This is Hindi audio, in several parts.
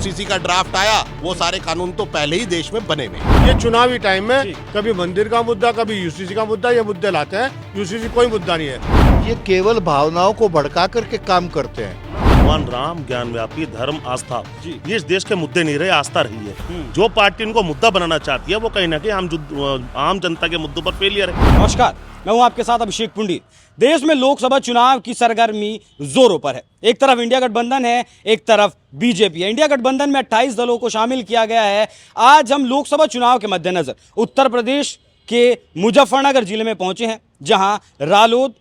यूसीसी का ड्राफ्ट आया वो सारे कानून तो पहले ही देश में बने हुए हैं। ये चुनावी टाइम में कभी मंदिर का मुद्दा, कभी यूसीसी का मुद्दा, ये मुद्दे लाते हैं। यूसीसी कोई मुद्दा नहीं है। ये केवल भावनाओं को भड़का करके काम करते हैं। भगवान राम, ज्ञान व्यापी, धर्म, आस्था, ये इस देश के मुद्दे नहीं रहे, आस्था रही है। जो पार्टी इनको मुद्दा बनाना चाहती है वो कहीं ना कहीं आम जनता के मुद्दों पर फेलियर है। नमस्कार, मैं हूं आपके साथ अभिषेक पुंडित। देश में लोकसभा चुनाव की सरगर्मी जोरों पर है। एक तरफ इंडिया गठबंधन है, एक तरफ बीजेपी है। इंडिया गठबंधन में 28 दलों को शामिल किया गया है। आज हम लोकसभा चुनाव के मद्देनजर उत्तर प्रदेश के मुजफ्फरनगर जिले में पहुंचे हैं, जहां रालोद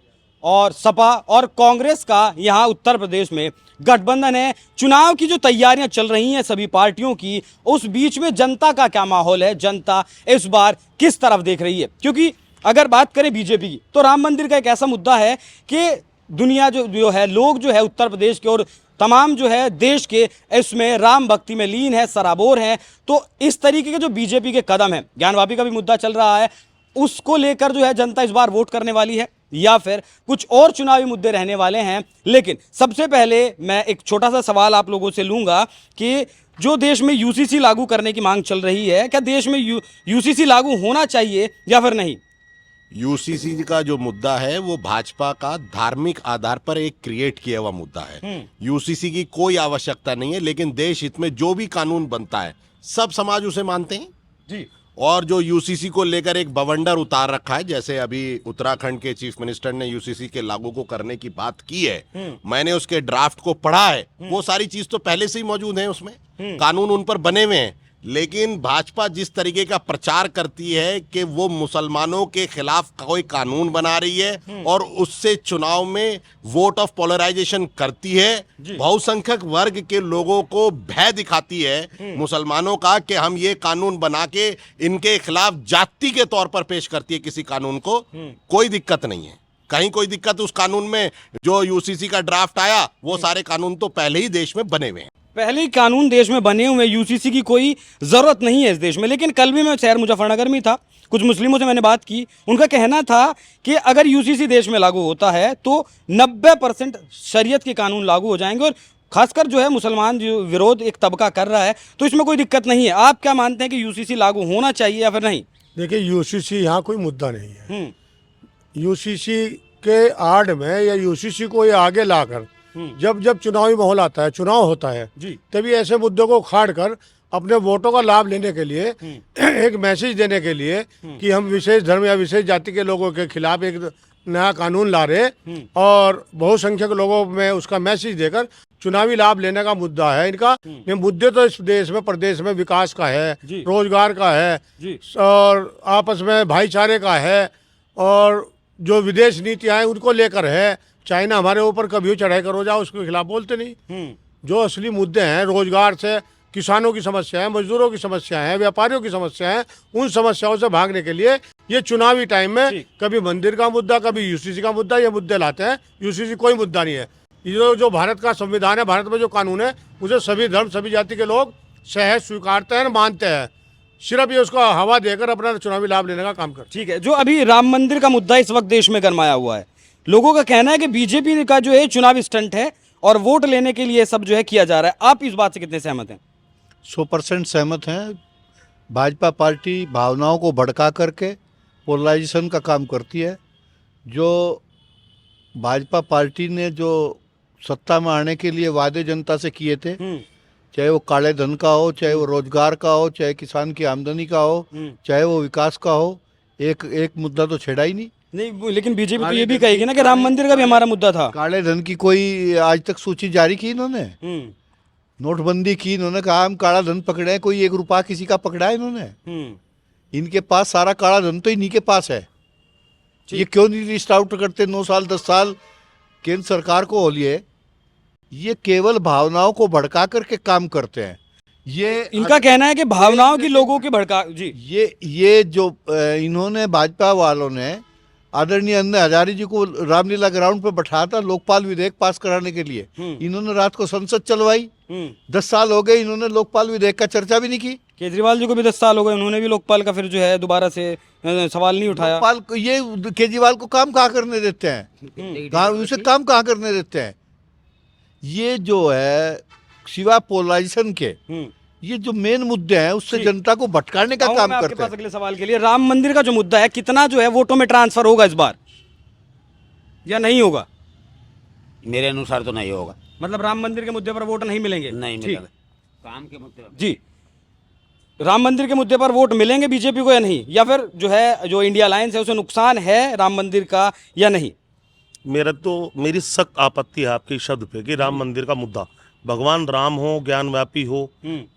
और सपा और कांग्रेस का यहां उत्तर प्रदेश में गठबंधन है। चुनाव की जो तैयारियां चल रही हैं सभी पार्टियों की, उस बीच में जनता का क्या माहौल है, जनता इस बार किस तरफ देख रही है? क्योंकि अगर बात करें बीजेपी की, तो राम मंदिर का एक ऐसा मुद्दा है कि दुनिया जो है, लोग जो है उत्तर प्रदेश के और तमाम जो है देश के इसमें राम भक्ति में लीन है, सराबोर हैं। तो इस तरीके के जो बीजेपी के कदम है, ज्ञानवापी का भी मुद्दा चल रहा है, उसको लेकर जो है जनता इस बार वोट करने वाली है या फिर कुछ और चुनावी मुद्दे रहने वाले हैं। लेकिन सबसे पहले मैं एक छोटा सा सवाल आप लोगों से लूंगा कि जो देश में यूसीसी लागू करने की मांग चल रही है, क्या देश में यूसीसी लागू होना चाहिए या फिर नहीं? यूसीसी का जो मुद्दा है वो भाजपा का धार्मिक आधार पर एक क्रिएट किया हुआ मुद्दा है। यूसीसी की कोई आवश्यकता नहीं है, लेकिन देश हित में जो भी कानून बनता है सब समाज उसे मानते हैं जी। और जो यूसीसी को लेकर एक बवंडर उतार रखा है, जैसे अभी उत्तराखंड के चीफ मिनिस्टर ने यूसीसी के लागू को करने की बात की है, मैंने उसके ड्राफ्ट को पढ़ा है। वो सारी चीज तो पहले से ही मौजूद है, उसमें कानून उन पर बने हुए हैं। लेकिन भाजपा जिस तरीके का प्रचार करती है कि वो मुसलमानों के खिलाफ कोई कानून बना रही है और उससे चुनाव में वोट ऑफ पोलराइजेशन करती है, बहुसंख्यक वर्ग के लोगों को भय दिखाती है मुसलमानों का कि हम ये कानून बना के इनके खिलाफ जाति के तौर पर पेश करती है किसी कानून को, कोई दिक्कत नहीं है। कहीं कोई दिक्कत उस कानून में जो यूसीसी का ड्राफ्ट आया वो सारे कानून तो पहले ही देश में बने हुए हैं। पहले ही कानून देश में बने हुए, यूसीसी की कोई ज़रूरत नहीं है इस देश में। लेकिन कल भी मैं शहर मुजफ्फरनगर में था, कुछ मुस्लिमों से मैंने बात की। उनका कहना था कि अगर यूसीसी देश में लागू होता है तो 90% शरीयत के कानून लागू हो जाएंगे और खासकर जो है मुसलमान जो विरोध एक तबका कर रहा है, तो इसमें कोई दिक्कत नहीं है। आप क्या मानते हैं कि यूसीसी लागू होना चाहिए या फिर नहीं? देखिए, यूसीसी यहाँ कोई मुद्दा नहीं है। यूसीसी के आड़ में या यूसीसी को ये आगे लाकर जब जब चुनावी माहौल आता है, चुनाव होता है, तभी ऐसे मुद्दों को उखाड़ कर अपने वोटों का लाभ लेने के लिए, एक मैसेज देने के लिए कि हम विशेष धर्म या विशेष जाति के लोगों के खिलाफ एक नया कानून ला रहे और बहुसंख्यक लोगों में उसका मैसेज देकर चुनावी लाभ लेने का मुद्दा है इनका। ये मुद्दे तो इस देश में, प्रदेश में विकास का है, रोजगार का है और आपस में भाईचारे का है और जो विदेश नीतियां हैं उनको लेकर है। चाइना हमारे ऊपर कभी चढ़ाई करो जाओ, उसके खिलाफ बोलते नहीं। जो असली मुद्दे हैं, रोजगार से किसानों की समस्या है, मजदूरों की समस्या है, व्यापारियों की समस्या है, उन समस्याओं से भागने के लिए ये चुनावी टाइम में कभी मंदिर का मुद्दा, कभी यूसीसी का मुद्दा, ये मुद्दे लाते हैं। यूसीसी कोई मुद्दा नहीं है। ये जो भारत का संविधान है, भारत में जो कानून है, उसे सभी धर्म, सभी जाति के लोग सहज स्वीकारते हैं, मानते हैं। सिर्फ ये उसको हवा देकर अपना चुनावी लाभ लेने का काम करते हैं। ठीक है। जो अभी राम मंदिर का मुद्दा इस वक्त देश में गरमाया हुआ है, लोगों का कहना है कि बीजेपी का जो है चुनावी स्टंट है और वोट लेने के लिए सब जो है किया जा रहा है। आप इस बात से कितने सहमत हैं? 100% सहमत हैं। भाजपा पार्टी भावनाओं को भड़का करके पोलराइजेशन का काम करती है। जो भाजपा पार्टी ने जो सत्ता में आने के लिए वादे जनता से किए थे, चाहे वो काले धन का हो, चाहे वो रोजगार का हो, चाहे किसान की आमदनी का हो, चाहे वो विकास का हो, एक मुद्दा तो छेड़ा ही नहीं। लेकिन बीजेपी तो ये भी कहेगी ना कि राम मंदिर का भी हमारा मुद्दा था। काले धन की कोई आज तक सूची जारी की इन्होंने? नोटबंदी की इन्होंने, कहा हम काला धन पकड़े, कोई 1 रुपया किसी का पकड़ा है इन्होंने? इनके पास सारा काला धन तो इन्हीं के पास है। ये क्यों नहीं लिस्ट आउट करते? 9 साल 10 साल केंद्र सरकार को हो लिए। ये केवल भावनाओं को भड़का करके काम करते हैं। ये इनका कहना है कि भावनाओं की लोगों की भड़का जी। ये जो इन्होंने भाजपा वालों ने आदरणीय अन्ना हजारे जी को रामलीला ग्राउंड पर बैठाया था लोकपाल विधेयक पास कराने के लिए। इन्होंने रात को संसद चलवाई। 10 साल हो गए, इन्होंने लोकपाल विधेयक का चर्चा भी नहीं की। केजरीवाल जी को भी 10 साल हो गए, उन्होंने भी लोकपाल का फिर जो है दोबारा से सवाल नहीं उठाया। लोकपाल ये केजरीवाल को काम कहाँ करने देते हैं? उसे काम कहाँ करने देते हैं? ये जो है सिवा पोलराइजेशन के ये जो मेन मुद्दे हैं उससे जनता को भटकाने का आऊंगा काम मैं आपके करते पास हैं। अगले सवाल के लिए। राम मंदिर का जो मुद्दा है, कितना जो है वोटों में ट्रांसफर होगा इस बार या नहीं होगा? मेरे अनुसार तो नहीं होगा, मतलब राम मंदिर के मुद्दे पर वोट नहीं मिलेंगे? नहीं ठीक। मिलेगा। काम के मुद्दे पर। जी, राम मंदिर के मुद्दे पर वोट मिलेंगे बीजेपी को या नहीं, या फिर जो है जो इंडिया अलायंस है उसे नुकसान है राम मंदिर का या नहीं? मेरी सख्त आपत्ति है आपके इस शब्द पे कि राम मंदिर का मुद्दा, भगवान राम हो, ज्ञानव्यापी हो,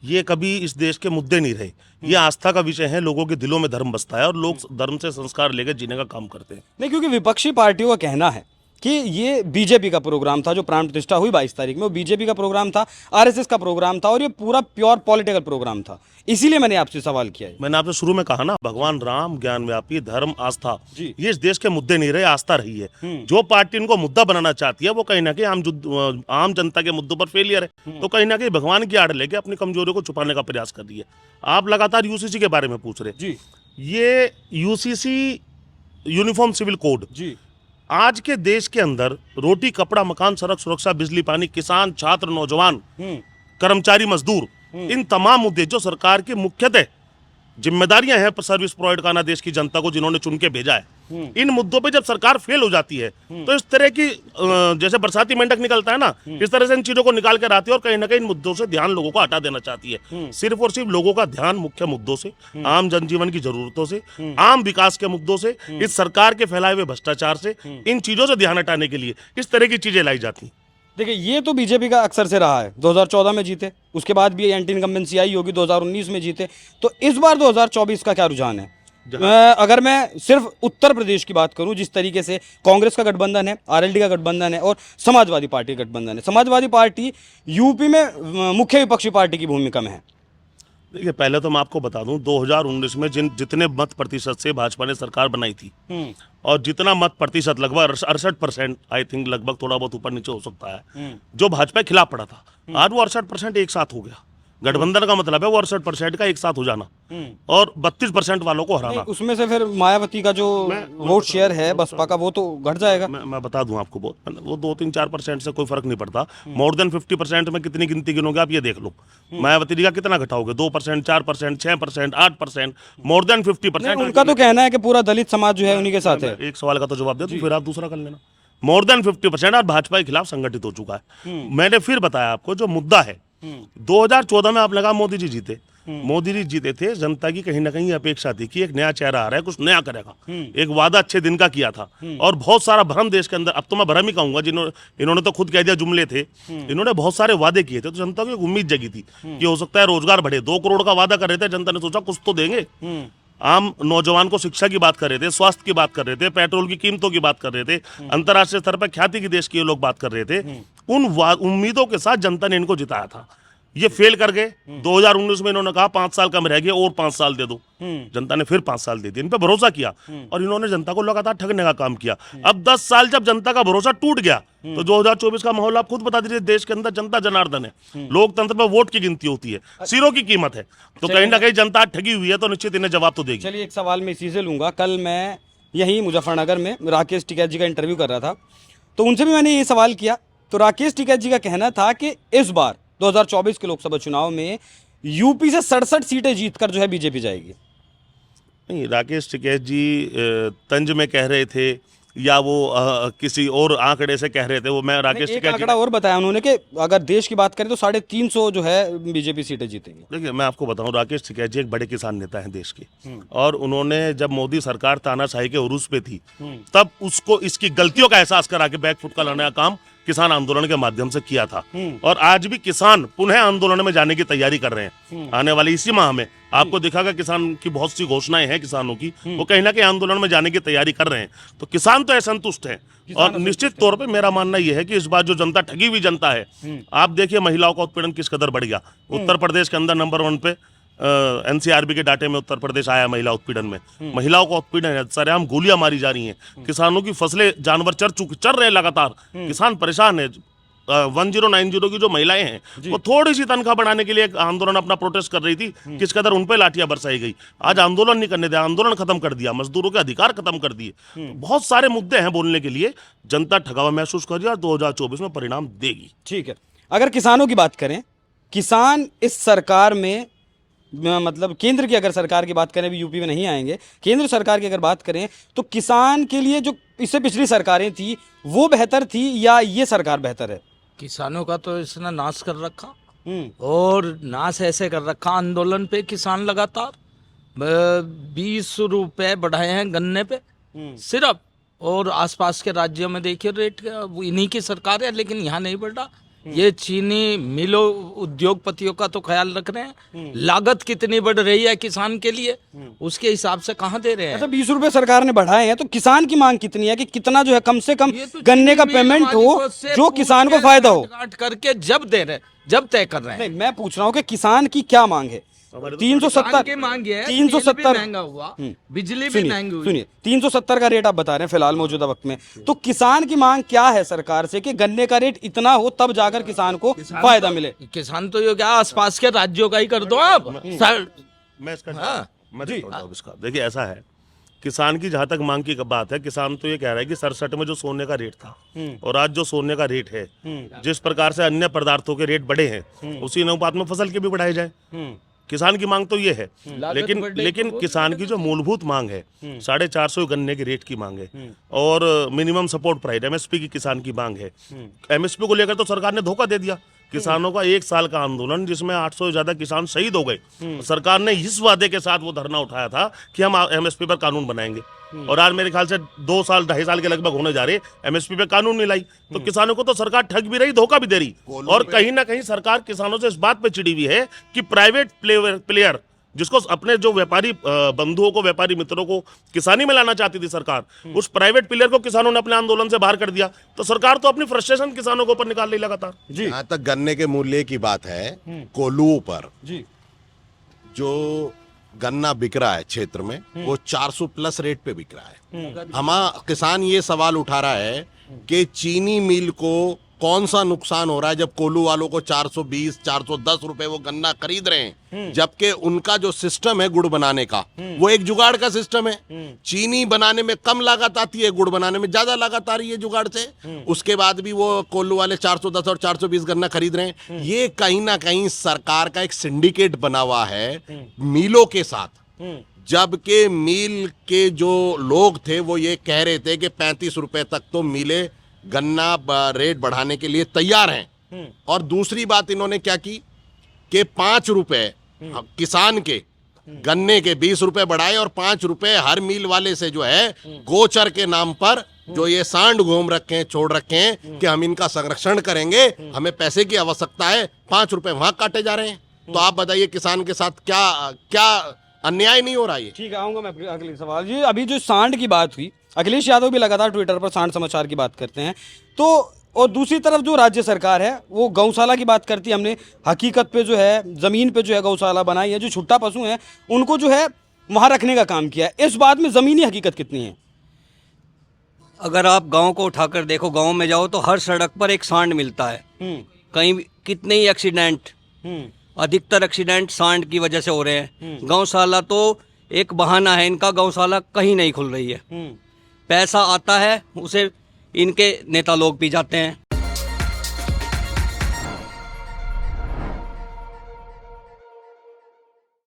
ये कभी इस देश के मुद्दे नहीं रहे। ये आस्था का विषय है, लोगों के दिलों में धर्म बसता है और लोग धर्म से संस्कार लेकर जीने का काम करते हैं। नहीं, क्योंकि विपक्षी पार्टियों का कहना है कि ये बीजेपी का प्रोग्राम था, जो प्राण प्रतिष्ठा हुई 22 तारीख में, वो बीजेपी का प्रोग्राम था, आरएसएस का प्रोग्राम था और ये पूरा प्योर पॉलिटिकल प्रोग्राम था। इसीलिए मैंने आपसे सवाल किया है। मैंने आपसे शुरू में कहा ना, भगवान राम, ज्ञानव्यापी, धर्म, आस्था, जी। ये इस देश के मुद्दे नहीं रहे, आस्था रही है। जो पार्टी इनको मुद्दा बनाना चाहती है वो कहीं ना कहीं आम जनता के मुद्दों पर फेलियर है, तो कहीं ना कहीं भगवान की आड़ लेके अपनी कमजोरियों को छुपाने का प्रयास कर रही है। आप लगातार यूसीसी के बारे में पूछ रहे। जी ये यूसीसी, यूनिफॉर्म सिविल कोड, जी आज के देश के अंदर रोटी, कपड़ा, मकान, सड़क सुरक्षा, बिजली, पानी, किसान, छात्र, नौजवान, कर्मचारी, मजदूर, इन तमाम मुद्दे जो सरकार की मुख्यतः जिम्मेदारियां हैं सर्विस प्रोवाइड करना देश की जनता को, जिन्होंने चुन के भेजा है, इन मुद्दों पे जब सरकार फेल हो जाती है तो इस तरह की जैसे बरसाती मेंढक निकलता है ना, इस तरह से इन चीजों को निकाल कर आती है और कहीं ना कहीं इन मुद्दों से ध्यान लोगों को हटा देना चाहती है। सिर्फ और सिर्फ लोगों का ध्यान मुख्य मुद्दों से, आम जनजीवन की जरूरतों से, आम विकास के मुद्दों से, इस सरकार के फैलाए हुए भ्रष्टाचार से, इन चीजों से ध्यान हटाने के लिए इस तरह की चीजें लाई जाती हैं। देखिए, ये तो बीजेपी का अक्सर से रहा है। 2014 में जीते, उसके बाद भी एंटी इनकम्बेंसी आई होगी, 2019 में जीते, तो इस बार 2024 का क्या रुझान है? अगर मैं सिर्फ उत्तर प्रदेश की बात करूं, जिस तरीके से कांग्रेस का गठबंधन है, आरएलडी का गठबंधन है और समाजवादी पार्टी का गठबंधन है, समाजवादी पार्टी यूपी में मुख्य विपक्षी पार्टी की भूमिका में है। देखिए, पहले तो मैं आपको बता दूं, 2019 में जितने मत प्रतिशत से भाजपा ने सरकार बनाई थी और जितना मत प्रतिशत, लगभग 68%, आई थिंक, लगभग थोड़ा बहुत ऊपर नीचे हो सकता है, जो भाजपा के खिलाफ पड़ा था, आज वो 68% एक साथ हो गया। गठबंधन का मतलब है वो 68% का एक साथ हो जाना और 32% वालों को हराना। उसमें से फिर मायावती का जो वोट शेयर है बसपा का, वो तो घट जाएगा। मैं बता दूं आपको, वो 2-3-4% से कोई फर्क नहीं पड़ता। मोर देन 50% में कितनी गिनती गिनोगे आप, ये देख लो। मायावती जी का कितना घटाओगे? 2%, 4%, 6%, 8%, मोर देन 50%। उनका तो कहना है कि पूरा दलित समाज जो है उन्हीं के साथ है। एक सवाल का तो जवाब दे दूं, फिर आप दूसरा कर लेना। मोर देन 50% और भाजपा के खिलाफ संगठित हो चुका है। मैंने फिर बताया आपको, जो मुद्दा है 2014 में आप लगा मोदी जी जीते, मोदी जी जीते थे, जनता की कहीं ना कहीं अपेक्षा थी कि एक नया चेहरा आ रहा है, कुछ नया करेगा, एक वादा अच्छे दिन का किया था और बहुत सारा भ्रम देश के अंदर, अब तो मैं भ्रम ही कहूंगा, इन्होंने तो खुद कह दिया जुमले थे, इन्होंने बहुत सारे वादे किए थे, तो जनता को एक उम्मीद जगी थी कि हो सकता है रोजगार बढ़े। 2 करोड़ का वादा कर रहे थे, जनता ने सोचा कुछ तो देंगे। आम नौजवान को शिक्षा की बात कर रहे थे, स्वास्थ्य की बात कर रहे थे, पेट्रोल की कीमतों की बात कर रहे थे, अंतर्राष्ट्रीय स्तर पर ख्याति की देश के ये लोग बात कर रहे थे। उन उम्मीदों के साथ जनता ने इनको जिताया था। ये फेल कर गए। 2019 में इन्होंने कहा 5 साल कम रह गए और 5 साल दे दो, जनता ने फिर 5 साल दे दिए। इन पे भरोसा किया और इन्होंने जनता को लगातार ठगने का काम किया। अब 10 साल जब जनता का भरोसा टूट गया तो 2024 का माहौल आप खुद बता दीजिए। देश के अंदर जनता जनार्दन है, लोकतंत्र में वोट की गिनती होती है, सिरों की कीमत है, तो कहीं ना कहीं जनता ठगी हुई है, तो निश्चित इन्हें जवाब तो देगी। चलिए, एक सवाल मैं इसी से लूंगा। कल मैं यही मुजफ्फरनगर में राकेश टिकैत जी का इंटरव्यू कर रहा था, तो उनसे भी मैंने ये सवाल किया, तो राकेश टिकैत जी का कहना था कि इस बार 2024 के लोकसभा चुनाव में यूपी से 67 सीटें जीतकर जो है बीजेपी जाएगी। नहीं, राकेश टिकैत जी तंज में कह रहे थे या वो किसी और आंकड़े से कह रहे थे, वो मैं राकेश एक टिकैत आंकड़ा और बताया उन्होंने कि अगर देश की बात करें तो 350 जो है बीजेपी सीटें जीतेंगी। देखिए, मैं आपको बताऊं, राकेश टिकैत जी एक बड़े किसान नेता हैं देश के, और उन्होंने जब मोदी सरकार तानाशाही के उरूज पे थी, तब उसको इसकी गलतियों का एहसास करा के बैकफुट का लाने का काम किसान आंदोलन के माध्यम से किया था। और आज भी किसान पुनः आंदोलन में जाने की तैयारी कर रहे हैं। आने वाले इसी माह में आपको दिखागा किसान की बहुत सी घोषणाएं हैं किसानों की, वो कहीं ना कहीं आंदोलन में जाने की तैयारी कर रहे हैं। तो किसान तो असंतुष्ट है और निश्चित तौर पे मेरा मानना यह है कि इस बार जो जनता, ठगी हुई जनता है, आप देखिए महिलाओं का उत्पीड़न किस कदर बढ़ गया। उत्तर प्रदेश के अंदर नंबर 1 पे एनसीआरबी के डाटे में उत्तर प्रदेश आया महिला उत्पीड़न में। महिलाओं का उत्पीड़न है, सरेआम गोलियां मारी जा रही हैं, किसानों की फसलें, जानवर चर रहे हैं लगातार, किसान परेशान है। 1090 की जो महिलाएं हैं वो थोड़ी सी तनख्वाह बढ़ाने के लिए एक आंदोलन, अपना प्रोटेस्ट कर रही थी, किस कदर उन पे लाठियां बरसाई गई। आज आंदोलन नहीं करने दिया, आंदोलन खत्म कर दिया, मजदूरों के अधिकार खत्म कर दिए। तो बहुत सारे मुद्दे हैं बोलने के लिए। जनता ठगा हुआ महसूस कर रही है और 2024 में परिणाम देगी। ठीक है, अगर किसानों की बात करें किसान इस सरकार में मतलब केंद्र की अगर सरकार की बात करें, अभी यूपी में नहीं आएंगे, केंद्र सरकार की अगर बात करें तो किसान के लिए जो इससे पिछली सरकारें थी वो बेहतर थी या ये सरकार बेहतर है? किसानों का तो इसने नाश कर रखा, और नाश ऐसे कर रखा, आंदोलन पे किसान लगातार 20 रुपए बढ़ाए हैं गन्ने पे सिर्फ, और आसपास के राज्यों में देखिए रेट इन्हीं की सरकार है, लेकिन यहाँ नहीं बढ़ रहा। ये चीनी मिलों उद्योगपतियों का तो ख्याल रख रहे हैं, लागत कितनी बढ़ रही है किसान के लिए उसके हिसाब से कहाँ दे रहे हैं। अच्छा, 20 रुपए सरकार ने बढ़ाए हैं तो किसान की मांग कितनी है कि कितना जो है कम से कम ये तो गन्ने का चीनी मिल पेमेंट हो मालिकों से जो पूछ किसान को के फायदा हो? काट करके जब दे रहे, जब तय कर रहे हैं। नहीं, मैं पूछ रहा हूँ कि किसान की क्या मांग है? किसान 370 की मांग है, 370 तेल भी महंगा हुआ, बिजली भी महंगी हुई। सुनिए 370 का रेट आप बता रहे हैं फिलहाल मौजूदा वक्त में, तो किसान की मांग क्या है सरकार से कि गन्ने का रेट इतना हो तब जाकर किसान को फायदा मिले? किसान तो ये क्या आसपास के राज्यों का ही कर दो आप सर। मैं इसका हाँ। मैं देता हूँ इसका। देखिए ऐसा है, किसान की जहां तक मांग की बात है, किसान तो ये कह रहा है कि 67 में जो सोने का रेट था और आज जो सोने का रेट है, जिस प्रकार से अन्य पदार्थों के रेट बढ़े हैं उसी अनुपात में फसल के भी बढ़ाए जाए। किसान की मांग तो ये है, लेकिन किसान की जो मूलभूत मांग है 450 गन्ने के रेट की मांग है और मिनिमम सपोर्ट प्राइस एमएसपी की किसान की मांग है। एमएसपी को लेकर तो सरकार ने धोखा दे दिया। किसानों का 1 साल का आंदोलन जिसमें 800 से ज्यादा किसान शहीद हो गए, सरकार ने इस वादे के साथ वो धरना उठाया था कि हम एमएसपी पर कानून बनाएंगे, और आज मेरे ख्याल से 2 साल 2.5 साल के लगभग होने जा रहे, एमएसपी पे कानून नहीं लाई। तो किसानों को तो सरकार ठग भी रही, धोखा भी दे रही, और कहीं ना कहीं सरकार किसानों से इस बात पे चिड़ी हुई है कि प्राइवेट प्लेयर जिसको अपने जो व्यापारी बंधुओं को, व्यापारी मित्रों को किसानी में लाना चाहती थी सरकार, उस प्राइवेट प्लेयर को किसानों ने अपने आंदोलन से बाहर कर दिया। तो सरकार तो अपनी फ्रस्ट्रेशन किसानों के ऊपर निकाल रही लगातार। जहां तक गन्ने के मूल्य की बात है, कोल्हुओं पर जो गन्ना बिक रहा है क्षेत्र में वो 400 प्लस रेट पे बिक रहा है। किसान ये सवाल उठा रहा है कि चीनी मिल को कौन सा नुकसान हो रहा है जब कोल्हू वालों को 420 410 रुपए वो गन्ना खरीद रहे हैं, जबकि उनका जो सिस्टम है गुड़ बनाने का वो एक जुगाड़ का सिस्टम है। चीनी बनाने में कम लागत आती है, गुड़ बनाने में ज्यादा लागत आ रही है जुगाड़ से, उसके बाद भी वो कोल्हू वाले 410 और 420 गन्ना खरीद रहे हैं। ये कहीं ना कहीं सरकार का एक सिंडिकेट बना हुआ है मिलों के साथ, जबकि मिल के जो लोग थे वो ये कह रहे थे कि 35 रुपए तक तो मिले गन्ना रेट बढ़ाने के लिए तैयार हैं। और दूसरी बात इन्होंने क्या की कि 5 रुपए किसान के गन्ने के 20 रुपए बढ़ाए और 5 रुपए हर मिल वाले से जो है गोचर के नाम पर जो ये सांड घूम रखे हैं, छोड़ रखे हैं कि हम इनका संरक्षण करेंगे, हमें पैसे की आवश्यकता है, 5 रुपए वहां काटे जा रहे हैं। तो आप बताइए किसान के साथ क्या क्या अन्याय नहीं हो रहा है? ठीक है, आऊंगा मैं अगले सवाल। जी, अभी जो सांड की बात हुई, अखिलेश यादव भी लगातार ट्विटर पर सांड समाचार की बात करते हैं, तो और दूसरी तरफ जो राज्य सरकार है वो गौशाला की बात करती है। हमने हकीकत पे जो है ज़मीन पे जो है गौशाला बनाई है, जो छुट्टा पशु हैं उनको जो है वहाँ रखने का काम किया है। इस बात में ज़मीनी हकीकत कितनी है? अगर आप गांव को उठाकर देखो, गांव में जाओ तो हर सड़क पर एक सांड मिलता है। कहीं कितने ही एक्सीडेंट, अधिकतर एक्सीडेंट सांड की वजह से हो रहे हैं। गौशाला तो एक बहाना है इनका, गौशाला कहीं नहीं खुल रही है। पैसा आता है उसे इनके नेता लोग पी जाते हैं।